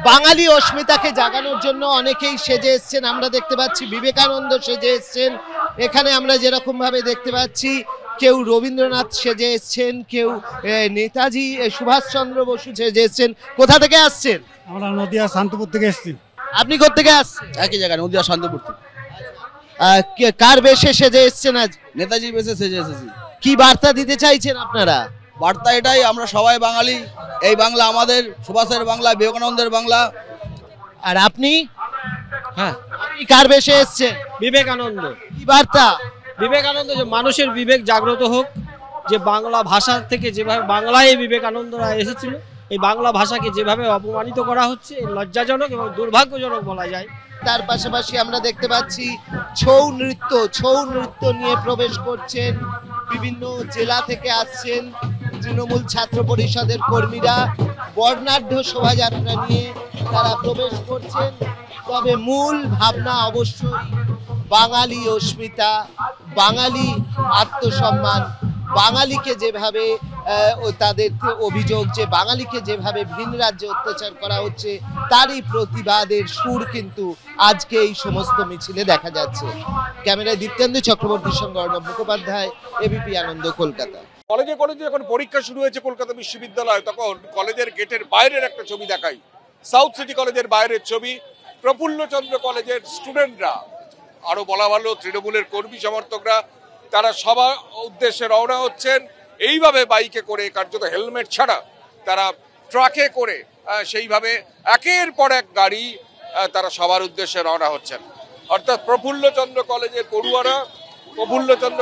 বাঙালি অস্মিতাকে জাগানোর জন্য অনেকেই সেজে এসছেন। আমরা দেখতে পাচ্ছি বিবেকানন্দ সেজে এসছেন, এখানে আমরা যেরকম ভাবে দেখতে পাচ্ছি কেউ রবীন্দ্রনাথ সেজে এসছেন, কেউ নেতাজি সুভাষচন্দ্র বসু সেজে এসছেন। কোথা থেকে আসছেন? আমরা নদিয়া শান্তপুর থেকে এসেছি। আপনি কোথেকে আসছেন? একই জায়গায়, নদিয়া শান্তপুর থেকে। কার বেশে সেজে এসছেন আজ? নেতাজি বেশে সেজে এসেছি। কি বার্তা দিতে চাইছেন আপনারা? বার্তা এটাই, আমরা সবাই বাঙালি, এই বাংলা আমাদের, সুভাষের বাংলা, বিবেকানন্দের বাংলা। আর আপনি? হ্যাঁ, আপনি কার বেশে এসছেন? বিবেকানন্দ। কি বার্তা? বিবেকানন্দ যে মানুষের বিবেক জাগ্রত হোক, যে বাংলা ভাষা থেকে যেভাবে বাংলায় বিবেকানন্দরা এসেছিল, এই বাংলা ভাষাকে যেভাবে অপমানিত করা হচ্ছে, লজ্জাজনক এবং দুর্ভাগ্যজনক বলা যায়। তার পাশাপাশি আমরা দেখতে পাচ্ছি ছৌ নৃত্য নিয়ে প্রবেশ করছেন, বিভিন্ন জেলা থেকে আসছেন তৃণমূল ছাত্র পরিষদের কর্মীরা, বর্ণাঢ্য শোভাযাত্রা নিয়ে তারা প্রবেশ করছেন। তবে মূল ভাবনা অবশ্যই বাঙালি অস্মিতা, বাঙালি আত্মসম্মান, বাঙালিকে যেভাবে তাদের অভিযোগ যে বাঙালিকে যেভাবে ভিন রাজ্যে অত্যাচার করা হচ্ছে, তারই প্রতিবাদের সুর কিন্তু আজকে এই সমস্ত মিছিলে দেখা যাচ্ছে। ক্যামেরায় দীপ্তেন্দু চক্রবর্তীর সঙ্গে অর্ণব মুখোপাধ্যায়, এবিপি আনন্দ, কলকাতা। কলেজে যখন পরীক্ষা শুরু হয়েছে কলকাতা বিশ্ববিদ্যালয়, তখন কলেজের গেটের বাইরের একটা ছবি দেখাই, সাউথ সিটি কলেজের বাইরের ছবি। প্রফুল্লচন্দ্র কলেজের স্টুডেন্টরা, আরো বলা ভালো তৃণমূলের কর্মী সমর্থকরা, তারা সবার উদ্দেশ্যে রওনা হচ্ছেন এইভাবে বাইকে করে, কার্যত হেলমেট ছাড়া তারা ট্রাকে করে সেইভাবে একের পর এক গাড়ি তারা সবার উদ্দেশ্যে রওনা হচ্ছেন। অর্থাৎ প্রফুল্লচন্দ্র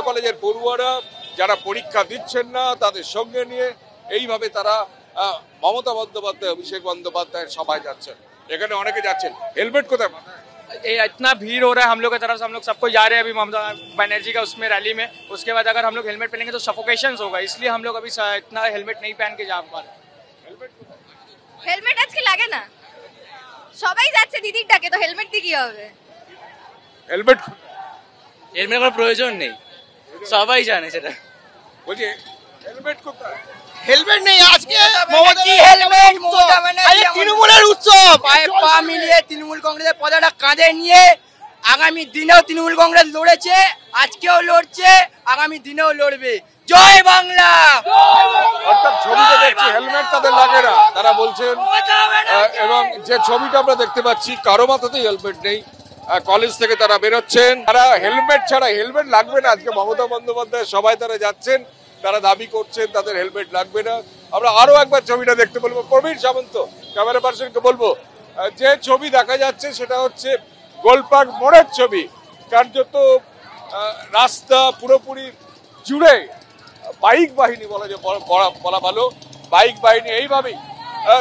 কলেজের পড়ুয়ারা যারা পরীক্ষা দিচ্ছেন না, তাদের সঙ্গে নিয়ে এইভাবে তারা মমতা বন্দ্যোপাধ্যায়, অভিষেক বন্দ্যোপাধ্যায়ের সভায় যাচ্ছেন। এখানে অনেকে যাচ্ছেন, হেলমেট কোথায়? इतना भीड़ हो रहा है हम लोग की तरफ से, हम लोग सबको जा रहे हैं अभी ममता बनर्जी का उसमें रैली में। उसके बाद अगर हम लोग हेलमेट पहनेंगे तो सफोकेशन होगा, इसलिए हम लोग अभी इतना हेलमेट नहीं पहन के जा पा रहे। হেলমেট আজকে লাগে না, সবাই যাচ্ছে দিদির ডাকে, তো হেলমেট দিয়ে কি হবে? হেলমেট কোনো প্রয়োজন নেই, সবাই জানে সেটা। বলছি হেলমেট কোথায়? হেলমেট নেই আজকে, তৃণমূলের উৎসব, পায়ে পা মিলিয়ে তৃণমূল কংগ্রেসের পতাকা কাঁধে নিয়ে আগামী দিনেও তৃণমূল কংগ্রেস লড়েছে, আজকেও লড়ছে, আগামী দিনেও লড়বে। জয় বাংলা। অর্থাৎ ছবিটা দেখছি হেলমেট তাদের লাগে না, তারা বলছেন। এবং যে ছবিটা আমরা দেখতে পাচ্ছি, কারো মাথাতেই হেলমেট নেই। কলেজ থেকে তারা বেরোচ্ছেন, তারা হেলমেট ছাড়া, হেলমেট লাগবে না আজকে মমতা বন্দ্যোপাধ্যায় সবাই তারা যাচ্ছেন, তারা দাবি করছেন তাদের হেলমেট লাগবে না। আমরা আরো একবার ছবিটা দেখতে বলবো প্রবীর সামন্ত, ক্যামেরা পার্সনকে বলবো, যে ছবি দেখা যাচ্ছে সেটা হচ্ছে গোলপার্ক মোড়ের ছবি। কার্যত রাস্তা পুরোপুরি জুড়ে বাইক বাহিনী বলা ভালো, বাইক বাহিনী এইভাবেই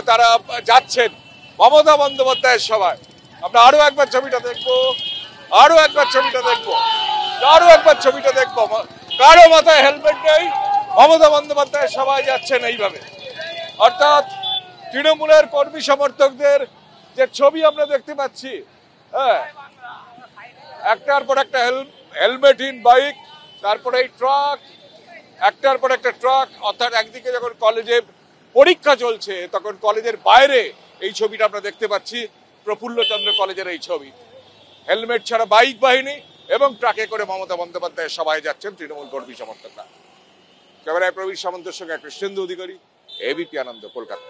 তারা যাচ্ছেন মমতা বন্দ্যোপাধ্যায়ের সভায়। আমরা আরো একবার ছবিটা দেখবো, কারো মাথায় হেলমেট নেই, মমতা বন্দ্যোপাধ্যায়ের সবাই যাচ্ছেন এইভাবে। অর্থাৎ তৃণমূলের কর্মী সমর্থকদের যে ছবি আমরা দেখতে পাচ্ছি, হ্যাঁ, একটার পর একটা হেলমেটহীন বাইক, তারপরে এই ট্রাক, একটার পর একটা ট্রাক। অর্থাৎ একদিকে যখন কলেজে পরীক্ষা চলছে, তখন কলেজের বাইরে এই ছবিটা আমরা দেখতে পাচ্ছি, প্রফুল্লচন্দ্র কলেজের এই ছবি। হেলমেট ছাড়া বাইক বাহিনী এবং ট্রাকে করে মমতা বন্দ্যোপাধ্যায়ের সবাই যাচ্ছেন তৃণমূল কর্মী সমর্থকরা। ক্যামেরায় প্রবীর সামন্তের সঙ্গে কৃষ্ণেন্দু অধিকারী, এবিপি আনন্দ, কলকাতা।